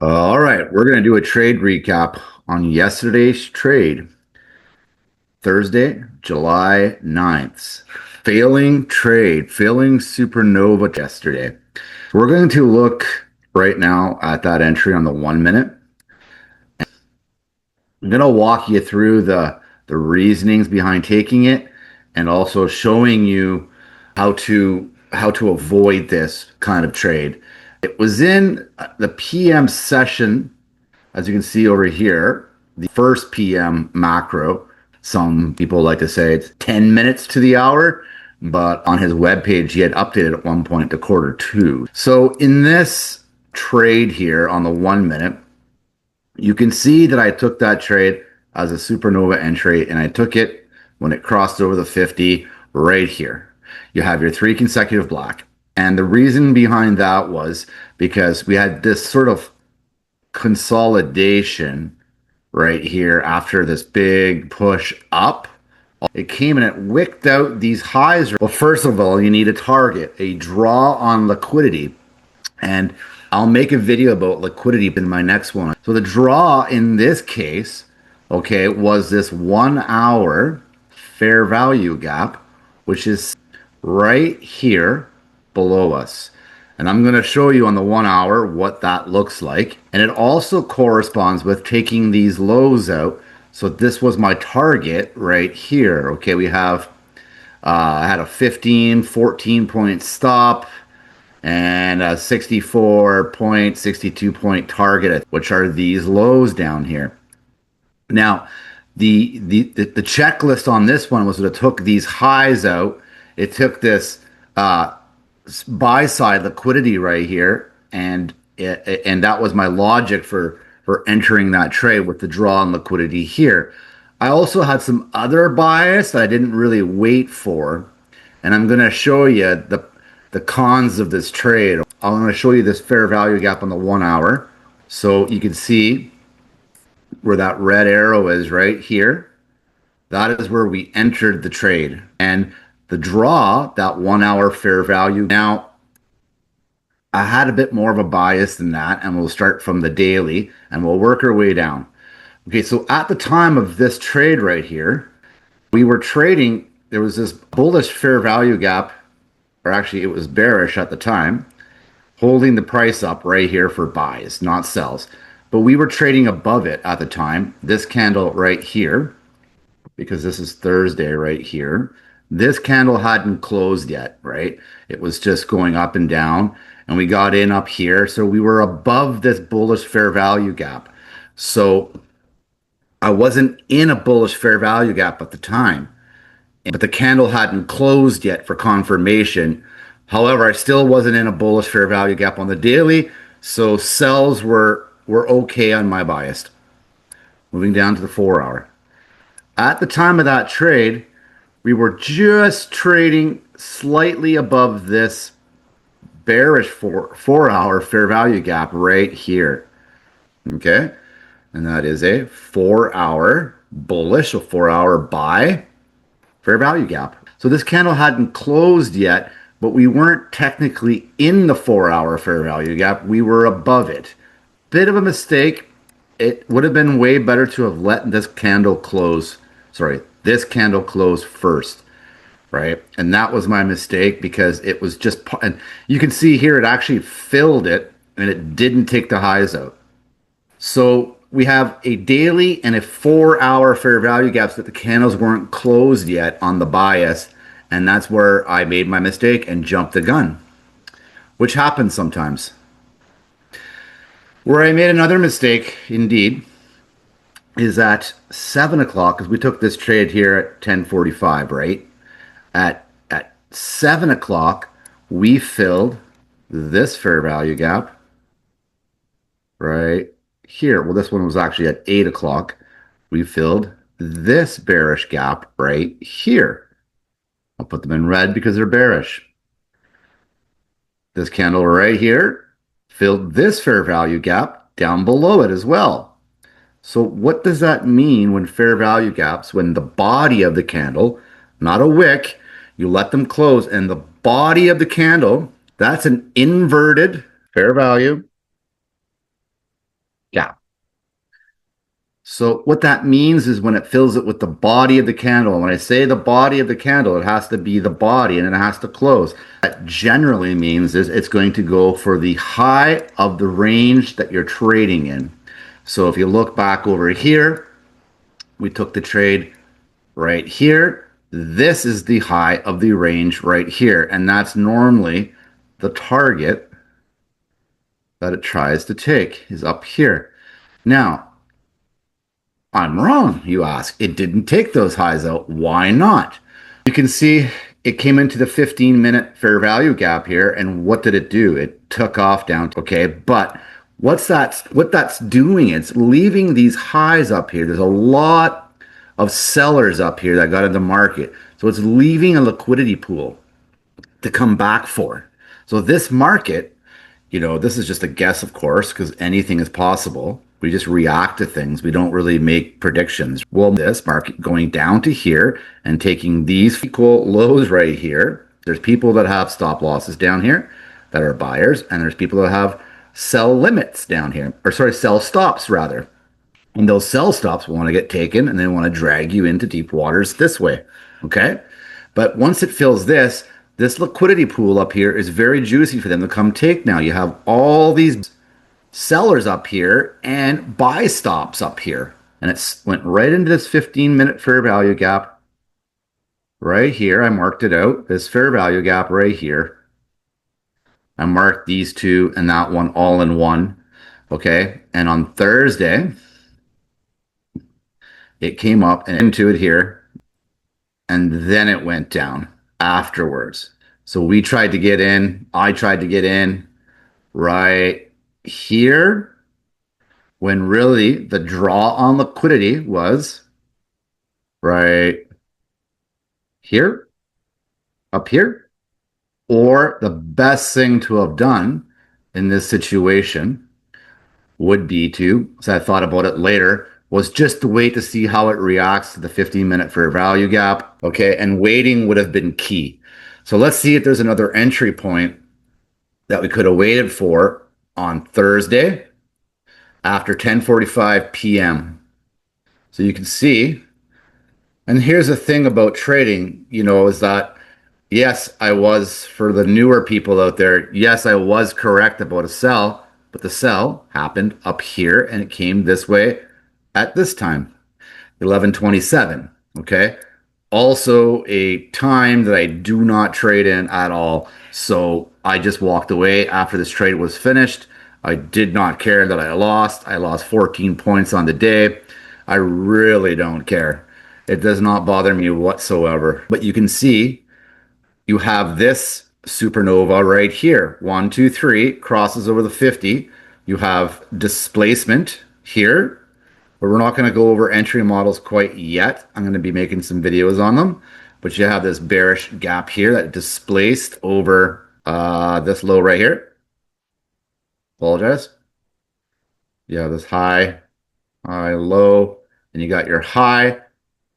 All right, we're going to do a trade recap on yesterday's trade, Thursday, July 9th. Failing trade, failing Supernova yesterday. We're going to look right now at that entry on the 1 minute. I'm going to walk you through the reasonings behind taking it and also showing you how to avoid this kind of trade. It was in the PM session. As you can see over here, the first PM macro, some people like to say it's 10 minutes to the hour, but on his webpage, he had updated at one point to quarter two. So in this trade here on the 1 minute, you can see that I took that trade as a supernova entry and I took it when it crossed over the 50 right here. You have your three consecutive black. And the reason behind that was because we had this sort of consolidation right here after this big push up. It came and it wicked out these highs. Well, first of all, you need a target, a draw on liquidity. And I'll make a video about liquidity in my next one. So the draw in this case, okay, was this 1 hour fair value gap, which is right here below us. And I'm going to show you on the 1 hour what that looks like. And it also corresponds with taking these lows out. So this was my target right here. Okay, we have, I had a 14 point stop and a 64 point, 62 point target, which are these lows down here. Now, the checklist on this one was that it took these highs out. It took this buy side liquidity right here, and that was my logic for entering that trade with the draw on liquidity here. I also had some other bias that I didn't really wait for, and I'm going to show you the cons of this trade. I'm going to show you this fair value gap on the 1 hour, so you can see where that red arrow is right here. That is where we entered the trade. And the draw, that 1 hour fair value. Now, I had a bit more of a bias than that, and we'll start from the daily and we'll work our way down. Okay, so at the time of this trade right here, we were trading, there was this bullish fair value gap, or actually it was bearish at the time, holding the price up right here for buys, not sells. But we were trading above it at the time. This candle right here, because this is Thursday right here. This candle hadn't closed yet, right? It was just going up and down, and we got in up here. So we were above this bullish fair value gap. So I wasn't in a bullish fair value gap at the time, but the candle hadn't closed yet for confirmation. However, I still wasn't in a bullish fair value gap on the daily, so sells were okay on my bias. Moving down to the 4 hour. At the time of that trade, we were just trading slightly above this bearish 4 hour fair value gap right here. Okay, and that is a 4 hour bullish, a 4 hour buy fair value gap. So this candle hadn't closed yet, but we weren't technically in the 4 hour fair value gap. We were above it. Bit of a mistake. It would have been way better to have let this candle close. Sorry, this candle close first, right? And that was my mistake because it was just, and you can see here it actually filled it and it didn't take the highs out. So we have a daily and a 4 hour fair value gaps that the candles weren't closed yet on the bias. And that's where I made my mistake and jumped the gun, which happens sometimes. Where I made another mistake, indeed, is at 7 o'clock, because we took this trade here at 10:45, right? At 7 o'clock, we filled this fair value gap right here. Well, this one was actually at 8 o'clock. We filled this bearish gap right here. I'll put them in red because they're bearish. This candle right here filled this fair value gap down below it as well. So what does that mean when fair value gaps, when the body of the candle, not a wick, you let them close, and the body of the candle, that's an inverted fair value So what that means is when it fills it with the body of the candle, and when I say the body of the candle, it has to be the body and it has to close. That generally means is it's going to go for the high of the range that you're trading in. So if you look back over here, we took the trade right here. This is the high of the range right here, and that's normally the target that it tries to take is up here. Now, I'm wrong, you ask. It didn't take those highs out. Why not? You can see it came into the 15-minute fair value gap here, and what did it do? It took off down. Okay, but what that's doing? It's leaving these highs up here. There's a lot of sellers up here that got into the market. So it's leaving a liquidity pool to come back for. So this market, this is just a guess, of course, because anything is possible. We just react to things. We don't really make predictions. Well, this market going down to here and taking these equal lows right here. There's people that have stop losses down here that are buyers, and there's people that have sell limits down here, or sorry, sell stops rather. And those sell stops want to get taken and they want to drag you into deep waters this way. Okay. But once it fills this liquidity pool up here is very juicy for them to come take now. You have all these sellers up here and buy stops up here. And it went right into this 15-minute fair value gap right here. I marked it out. This fair value gap right here. I marked these two and that one all in one. Okay. And on Thursday, it came up and into it here. And then it went down afterwards. So we tried to get in. I tried to get in right here when really the draw on liquidity was right here, up here. Or the best thing to have done in this situation would be to, so I thought about it later, was just to wait to see how it reacts to the 15-minute fair value gap. Okay, and waiting would have been key. So let's see if there's another entry point that we could have waited for on Thursday after 10:45 p.m. So you can see, and here's the thing about trading, is that yes, I was, for the newer people out there, yes, I was correct about a sell, but the sell happened up here and it came this way at this time, 11:27. Okay. Also a time that I do not trade in at all. So I just walked away after this trade was finished. I did not care that I lost. I lost 14 points on the day. I really don't care. It does not bother me whatsoever. But you can see you have this supernova right here. 1, 2, 3 crosses over the 50. You have displacement here, but we're not going to go over entry models quite yet. I'm going to be making some videos on them. But you have this bearish gap here that displaced over this low right here. Apologize. You have this high, high, low, and you got your high,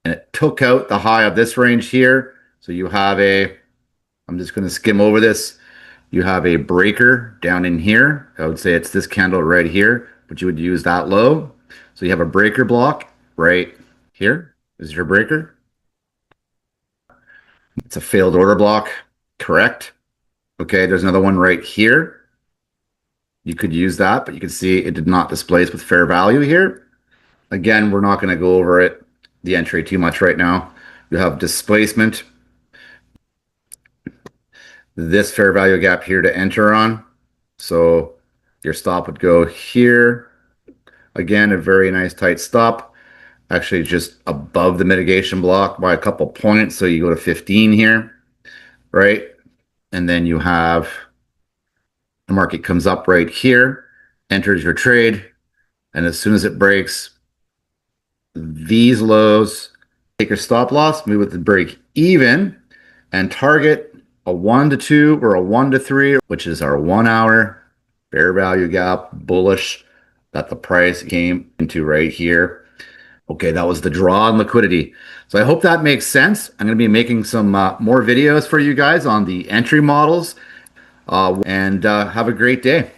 and it took out the high of this range here. So you have I'm just going to skim over this. You have a breaker down in here. I would say it's this candle right here, but you would use that low. So you have a breaker block right here. This is your breaker. It's a failed order block. Correct. Okay, there's another one right here. You could use that, but you can see it did not displace with fair value here. Again, we're not going to go over the entry too much right now. You have displacement. This fair value gap here to enter on. So your stop would go here. Again, a very nice tight stop. Actually, just above the mitigation block by a couple points. So you go to 15 here, right? And then you have the market comes up right here, enters your trade. And as soon as it breaks these lows, take your stop loss, move it to break even, and target a 1 to 2 or a 1 to 3, which is our 1 hour fair value gap bullish that the price came into right here. Okay, that was the draw on liquidity. So I hope that makes sense. I'm going to be making some more videos for you guys on the entry models, and have a great day.